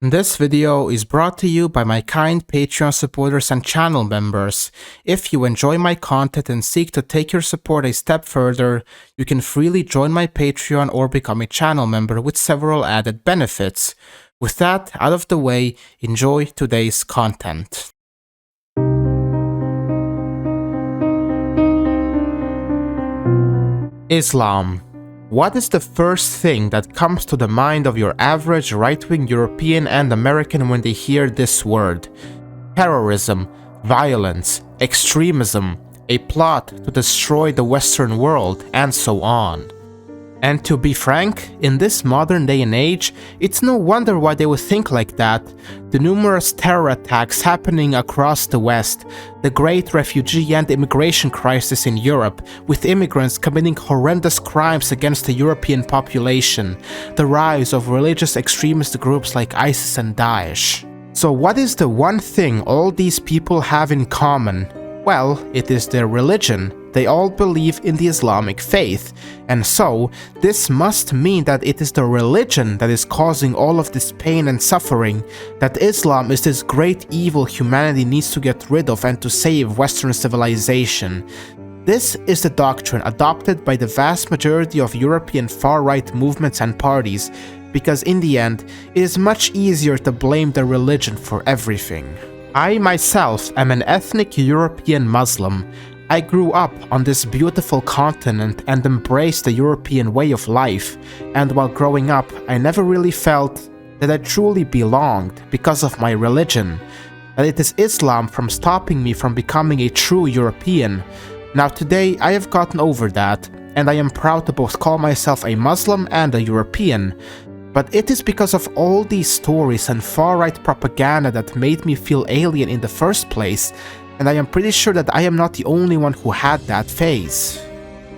This video is brought to you by my kind Patreon supporters and channel members. If you enjoy my content and seek to take your support a step further, you can freely join my Patreon or become a channel member with several added benefits. With that out of the way, enjoy today's content. Islam. What is the first thing that comes to the mind of your average right-wing European and American when they hear this word? Terrorism, violence, extremism, a plot to destroy the Western world, and so on. And to be frank, in this modern day and age, it's no wonder why they would think like that. The numerous terror attacks happening across the West, the great refugee and immigration crisis in Europe, with immigrants committing horrendous crimes against the European population, the rise of religious extremist groups like ISIS and Daesh. So what is the one thing all these people have in common? Well, it is their religion. They all believe in the Islamic faith, and so this must mean that it is the religion that is causing all of this pain and suffering, that Islam is this great evil humanity needs to get rid of and to save Western civilization. This is the doctrine adopted by the vast majority of European far-right movements and parties, because in the end, it is much easier to blame the religion for everything. I myself am an ethnic European Muslim. I grew up on this beautiful continent and embraced the European way of life, and while growing up, I never really felt that I truly belonged because of my religion, that it is Islam from stopping me from becoming a true European. Now today, I have gotten over that, and I am proud to both call myself a Muslim and a European. But it is because of all these stories and far-right propaganda that made me feel alien in the first place, and I am pretty sure that I am not the only one who had that phase.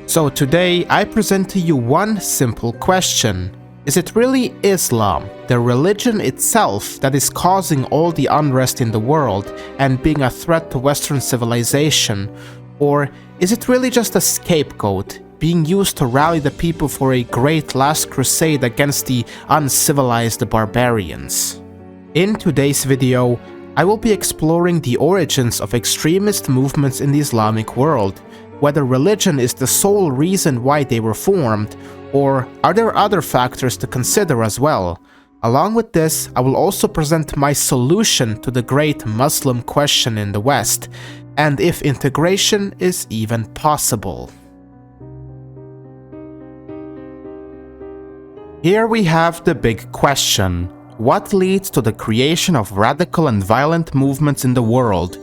So today, I present to you one simple question. Is it really Islam, the religion itself, that is causing all the unrest in the world and being a threat to Western civilization? Or is it really just a scapegoat, being used to rally the people for a great last crusade against the uncivilized barbarians? In today's video, I will be exploring the origins of extremist movements in the Islamic world, whether religion is the sole reason why they were formed, or are there other factors to consider as well. Along with this, I will also present my solution to the great Muslim question in the West, and if integration is even possible. Here we have the big question. What leads to the creation of radical and violent movements in the world?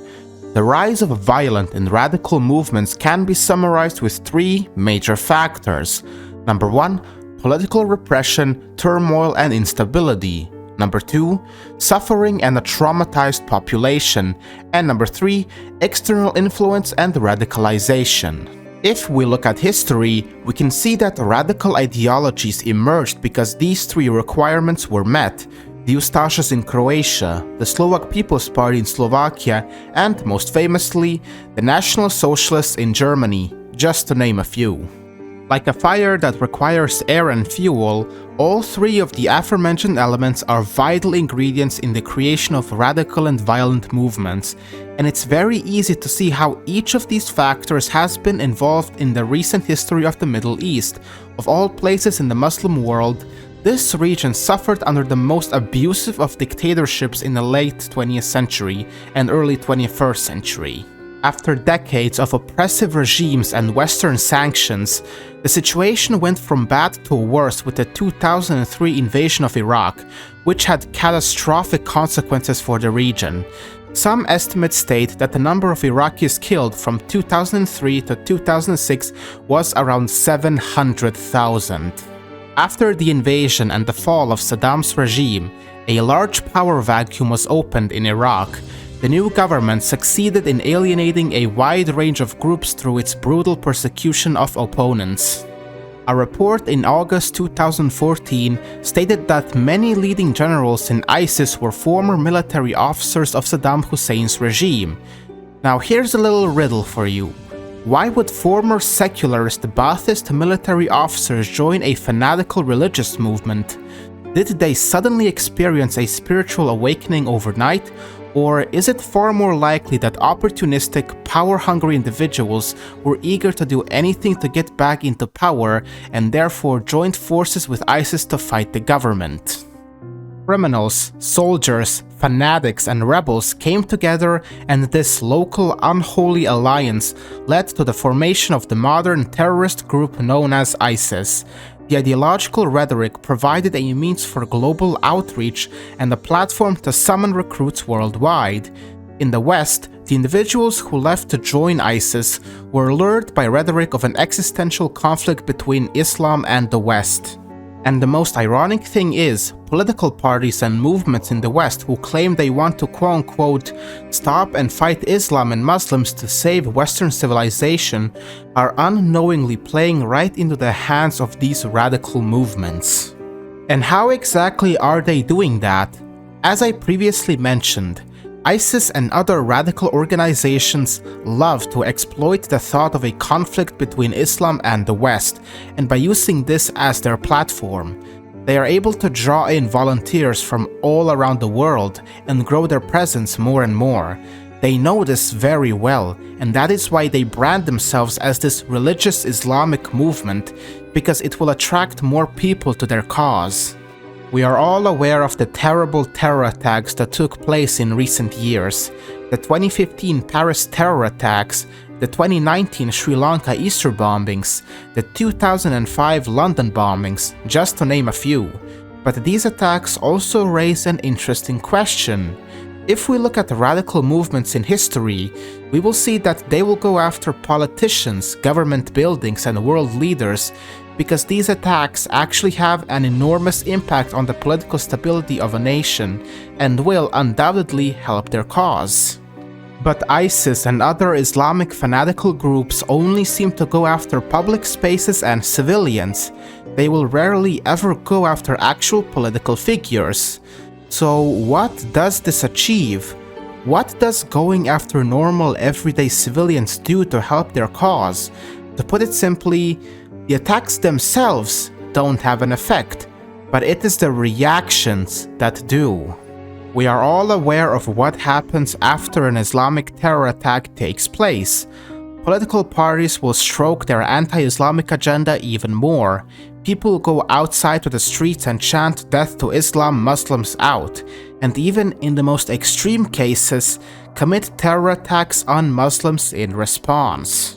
The rise of violent and radical movements can be summarized with three major factors. Number 1, political repression, turmoil and instability. Number 2, suffering and a traumatized population. And number 3, external influence and radicalization. If we look at history, we can see that radical ideologies emerged because these three requirements were met: the Ustašas in Croatia, the Slovak People's Party in Slovakia, and most famously, the National Socialists in Germany, just to name a few. Like a fire that requires air and fuel, all three of the aforementioned elements are vital ingredients in the creation of radical and violent movements, and it's very easy to see how each of these factors has been involved in the recent history of the Middle East. Of all places in the Muslim world, this region suffered under the most abusive of dictatorships in the late 20th century and early 21st century. After decades of oppressive regimes and Western sanctions, the situation went from bad to worse with the 2003 invasion of Iraq, which had catastrophic consequences for the region. Some estimates state that the number of Iraqis killed from 2003 to 2006 was around 700,000. After the invasion and the fall of Saddam's regime, a large power vacuum was opened in Iraq. The new government succeeded in alienating a wide range of groups through its brutal persecution of opponents. A report in August 2014 stated that many leading generals in ISIS were former military officers of Saddam Hussein's regime. Now here's a little riddle for you. Why would former secularist Ba'athist military officers join a fanatical religious movement? Did they suddenly experience a spiritual awakening overnight? Or is it far more likely that opportunistic, power-hungry individuals were eager to do anything to get back into power and therefore joined forces with ISIS to fight the government? Criminals, soldiers, fanatics, and rebels came together, and this local unholy alliance led to the formation of the modern terrorist group known as ISIS. The ideological rhetoric provided a means for global outreach and a platform to summon recruits worldwide. In the West, the individuals who left to join ISIS were lured by rhetoric of an existential conflict between Islam and the West. And the most ironic thing is, political parties and movements in the West who claim they want to quote-unquote stop and fight Islam and Muslims to save Western civilization are unknowingly playing right into the hands of these radical movements. And how exactly are they doing that? As I previously mentioned, ISIS and other radical organizations love to exploit the thought of a conflict between Islam and the West, and by using this as their platform, they are able to draw in volunteers from all around the world and grow their presence more and more. They know this very well, and that is why they brand themselves as this religious Islamic movement, because it will attract more people to their cause. We are all aware of the terrible terror attacks that took place in recent years. The 2015 Paris terror attacks, the 2019 Sri Lanka Easter bombings, the 2005 London bombings, just to name a few. But these attacks also raise an interesting question. If we look at radical movements in history, we will see that they will go after politicians, government buildings, and world leaders, because these attacks actually have an enormous impact on the political stability of a nation and will undoubtedly help their cause. But ISIS and other Islamic fanatical groups only seem to go after public spaces and civilians. They will rarely ever go after actual political figures. So what does this achieve? What does going after normal everyday civilians do to help their cause? To put it simply, the attacks themselves don't have an effect, but it is the reactions that do. We are all aware of what happens after an Islamic terror attack takes place. Political parties will stroke their anti-Islamic agenda even more. People go outside to the streets and chant "Death to Islam, Muslims out," and even in the most extreme cases, commit terror attacks on Muslims in response.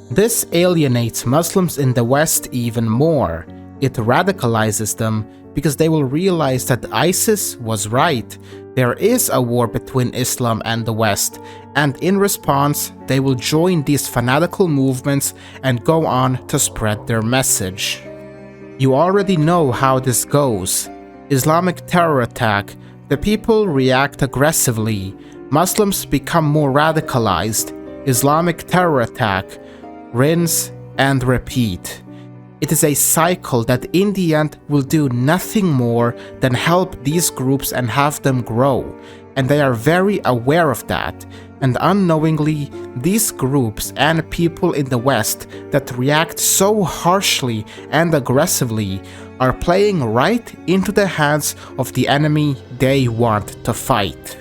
This alienates Muslims in the West even more. It radicalizes them because they will realize that ISIS was right. There is a war between Islam and the West, and in response, they will join these fanatical movements and go on to spread their message. You already know how this goes. Islamic terror attack, the people react aggressively. Muslims become more radicalized. Islamic terror attack, rinse and repeat. It is a cycle that in the end will do nothing more than help these groups and have them grow, and they are very aware of that, and unknowingly these groups and people in the West that react so harshly and aggressively are playing right into the hands of the enemy they want to fight.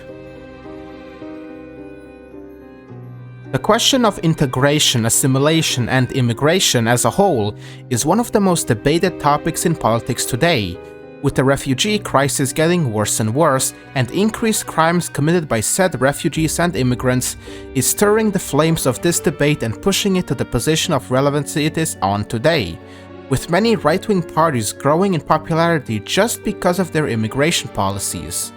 The question of integration, assimilation, and immigration as a whole is one of the most debated topics in politics today, with the refugee crisis getting worse and worse, and increased crimes committed by said refugees and immigrants is stirring the flames of this debate and pushing it to the position of relevancy it is on today, with many right-wing parties growing in popularity just because of their immigration policies.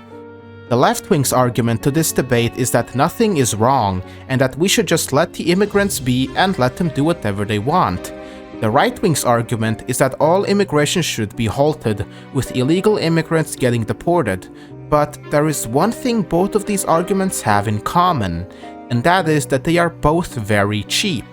The left-wing's argument to this debate is that nothing is wrong and that we should just let the immigrants be and let them do whatever they want. The right-wing's argument is that all immigration should be halted, with illegal immigrants getting deported. But there is one thing both of these arguments have in common, and that is that they are both very cheap.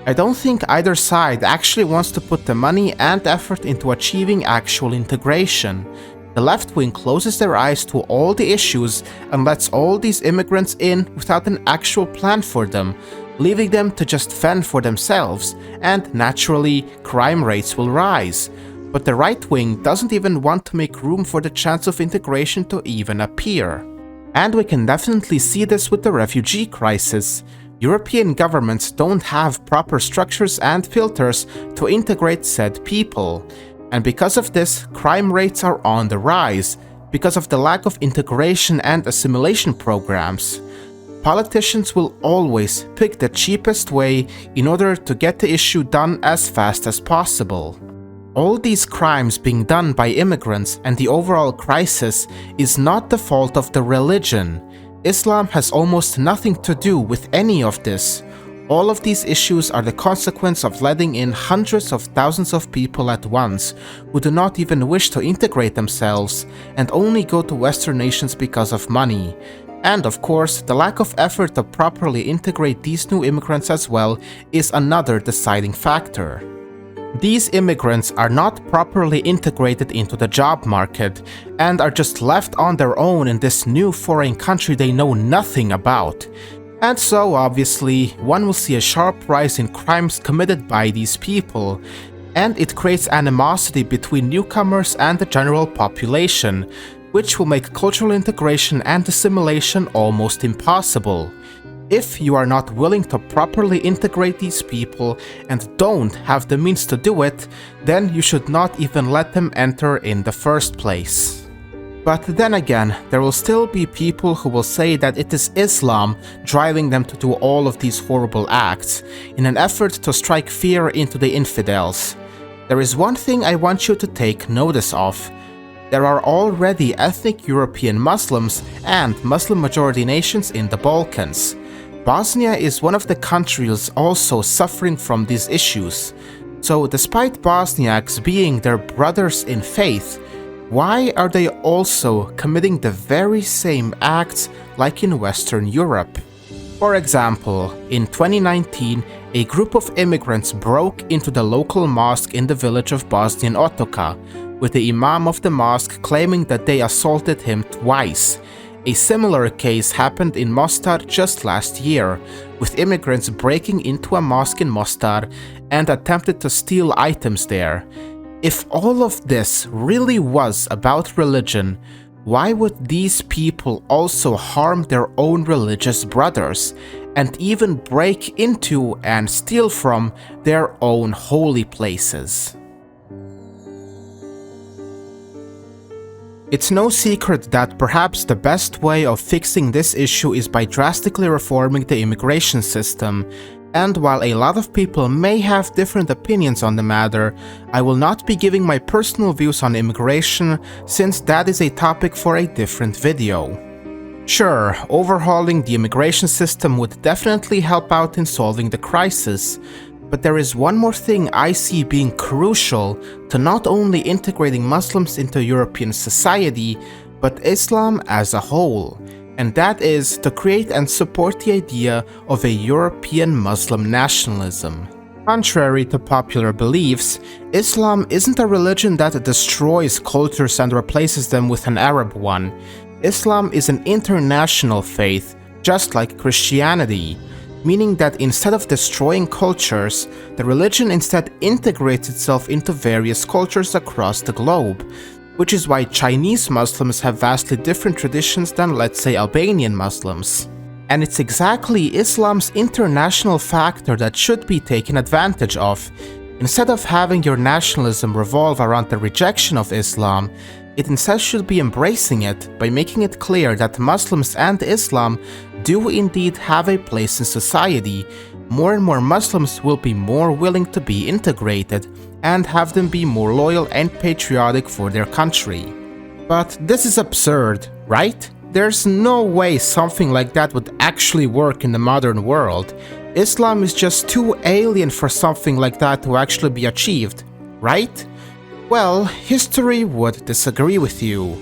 I don't think either side actually wants to put the money and effort into achieving actual integration. The left wing closes their eyes to all the issues and lets all these immigrants in without an actual plan for them, leaving them to just fend for themselves, and naturally, crime rates will rise. But the right wing doesn't even want to make room for the chance of integration to even appear. And we can definitely see this with the refugee crisis. European governments don't have proper structures and filters to integrate said people. And because of this, crime rates are on the rise, because of the lack of integration and assimilation programs. Politicians will always pick the cheapest way in order to get the issue done as fast as possible. All these crimes being done by immigrants and the overall crisis is not the fault of the religion. Islam has almost nothing to do with any of this. All of these issues are the consequence of letting in hundreds of thousands of people at once who do not even wish to integrate themselves and only go to Western nations because of money. And of course, the lack of effort to properly integrate these new immigrants as well is another deciding factor. These immigrants are not properly integrated into the job market and are just left on their own in this new foreign country they know nothing about. And so, obviously, one will see a sharp rise in crimes committed by these people, and it creates animosity between newcomers and the general population, which will make cultural integration and assimilation almost impossible. If you are not willing to properly integrate these people and don't have the means to do it, then you should not even let them enter in the first place. But then again, there will still be people who will say that it is Islam driving them to do all of these horrible acts, in an effort to strike fear into the infidels. There is one thing I want you to take notice of. There are already ethnic European Muslims and Muslim-majority nations in the Balkans. Bosnia is one of the countries also suffering from these issues. So despite Bosniaks being their brothers in faith, why are they also committing the very same acts like in Western Europe? For example, in 2019, a group of immigrants broke into the local mosque in the village of Bosnian Otoka, with the imam of the mosque claiming that they assaulted him twice. A similar case happened in Mostar just last year, with immigrants breaking into a mosque in Mostar and attempted to steal items there. If all of this really was about religion, why would these people also harm their own religious brothers, and even break into and steal from their own holy places? It's no secret that perhaps the best way of fixing this issue is by drastically reforming the immigration system, and while a lot of people may have different opinions on the matter, I will not be giving my personal views on immigration, since that is a topic for a different video. Sure, overhauling the immigration system would definitely help out in solving the crisis, but there is one more thing I see being crucial to not only integrating Muslims into European society, but Islam as a whole, and that is to create and support the idea of a European Muslim nationalism. Contrary to popular beliefs, Islam isn't a religion that destroys cultures and replaces them with an Arab one. Islam is an international faith, just like Christianity, meaning that instead of destroying cultures, the religion instead integrates itself into various cultures across the globe, which is why Chinese Muslims have vastly different traditions than, let's say, Albanian Muslims. And it's exactly Islam's international factor that should be taken advantage of. Instead of having your nationalism revolve around the rejection of Islam, it instead should be embracing it by making it clear that Muslims and Islam do indeed have a place in society. More and more Muslims will be more willing to be integrated and have them be more loyal and patriotic for their country. But this is absurd, right? There's no way something like that would actually work in the modern world. Islam is just too alien for something like that to actually be achieved, right? Well, history would disagree with you.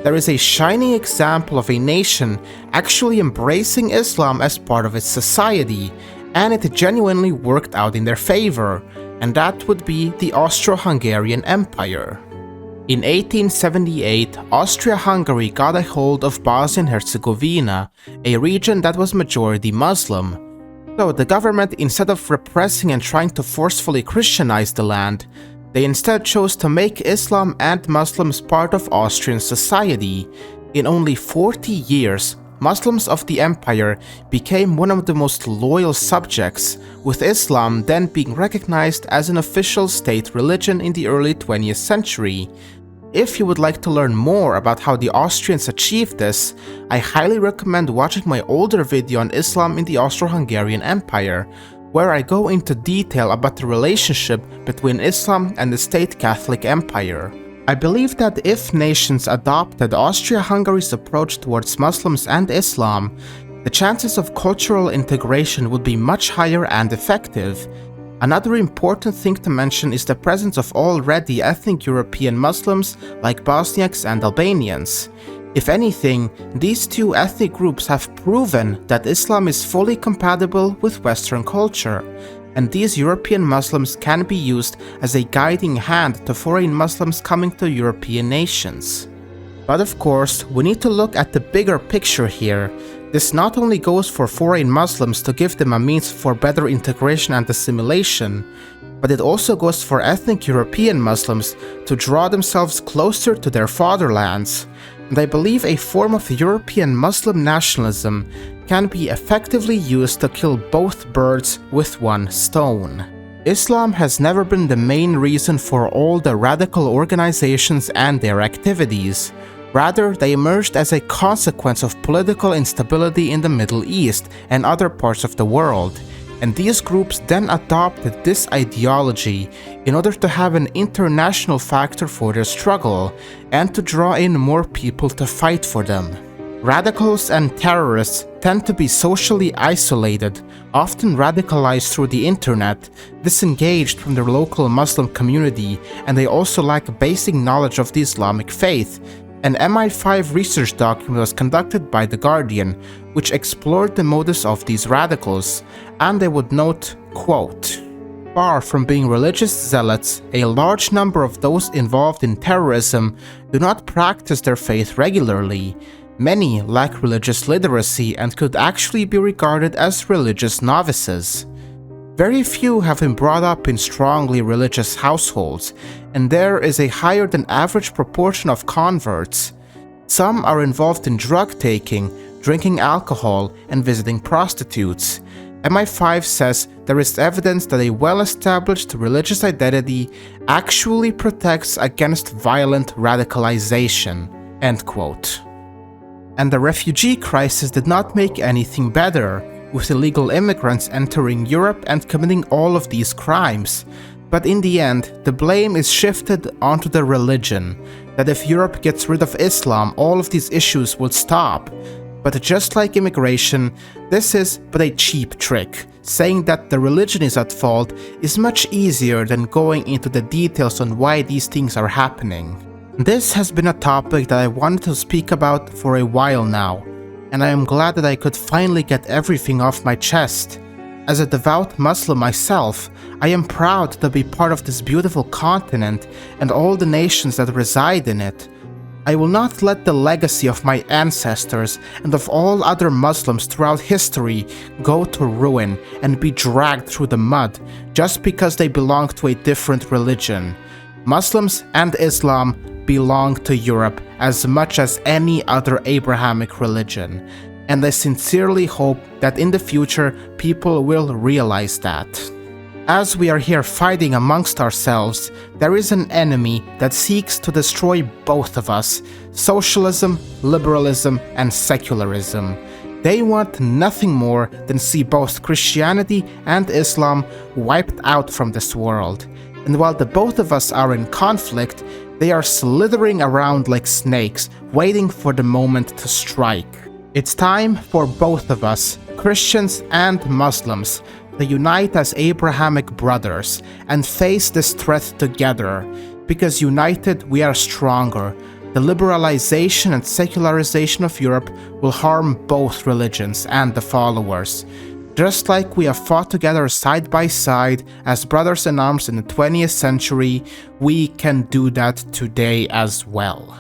There is a shining example of a nation actually embracing Islam as part of its society, and it genuinely worked out in their favor, and that would be the Austro-Hungarian Empire. In 1878, Austria-Hungary got a hold of Bosnia-Herzegovina, a region that was majority Muslim. So the government, instead of repressing and trying to forcefully Christianize the land, They instead chose to make Islam and Muslims part of Austrian society. In only 40 years, Muslims of the empire became one of the most loyal subjects, with Islam then being recognized as an official state religion in the early 20th century. If you would like to learn more about how the Austrians achieved this, I highly recommend watching my older video on Islam in the Austro-Hungarian Empire, where I go into detail about the relationship between Islam and the state Catholic Empire. I believe that if nations adopted Austria-Hungary's approach towards Muslims and Islam, the chances of cultural integration would be much higher and effective. Another important thing to mention is the presence of already ethnic European Muslims like Bosniaks and Albanians. If anything, these two ethnic groups have proven that Islam is fully compatible with Western culture, and these European Muslims can be used as a guiding hand to foreign Muslims coming to European nations. But of course, we need to look at the bigger picture here. This not only goes for foreign Muslims to give them a means for better integration and assimilation, but it also goes for ethnic European Muslims to draw themselves closer to their fatherlands. And I believe a form of European Muslim nationalism can be effectively used to kill both birds with one stone. Islam has never been the main reason for all the radical organizations and their activities. Rather, they emerged as a consequence of political instability in the Middle East and other parts of the world, and these groups then adopted this ideology in order to have an international factor for their struggle and to draw in more people to fight for them. Radicals and terrorists tend to be socially isolated, often radicalized through the internet, disengaged from their local Muslim community, and they also lack basic knowledge of the Islamic faith. An MI5 research document was conducted by The Guardian, which explored the modus of these radicals, and they would note, quote, "Far from being religious zealots, a large number of those involved in terrorism do not practice their faith regularly. Many lack religious literacy and could actually be regarded as religious novices. Very few have been brought up in strongly religious households, and there is a higher than average proportion of converts. Some are involved in drug taking, drinking alcohol, and visiting prostitutes. MI5 says there is evidence that a well-established religious identity actually protects against violent radicalization." End quote. And the refugee crisis did not make anything better, with illegal immigrants entering Europe and committing all of these crimes. But in the end, the blame is shifted onto the religion, that if Europe gets rid of Islam, all of these issues will stop. But just like immigration, this is but a cheap trick. Saying that the religion is at fault is much easier than going into the details on why these things are happening. This has been a topic that I wanted to speak about for a while now, and I am glad that I could finally get everything off my chest. As a devout Muslim myself, I am proud to be part of this beautiful continent and all the nations that reside in it. I will not let the legacy of my ancestors and of all other Muslims throughout history go to ruin and be dragged through the mud just because they belong to a different religion. Muslims and Islam belong to Europe as much as any other Abrahamic religion, and I sincerely hope that in the future people will realize that. As we are here fighting amongst ourselves, there is an enemy that seeks to destroy both of us: socialism, liberalism, and secularism. They want nothing more than see both Christianity and Islam wiped out from this world. And while the both of us are in conflict, they are slithering around like snakes, waiting for the moment to strike. It's time for both of us, Christians and Muslims, to unite as Abrahamic brothers and face this threat together, because united we are stronger. The liberalization and secularization of Europe will harm both religions and the followers. Just like we have fought together side by side as brothers in arms in the 20th century, we can do that today as well.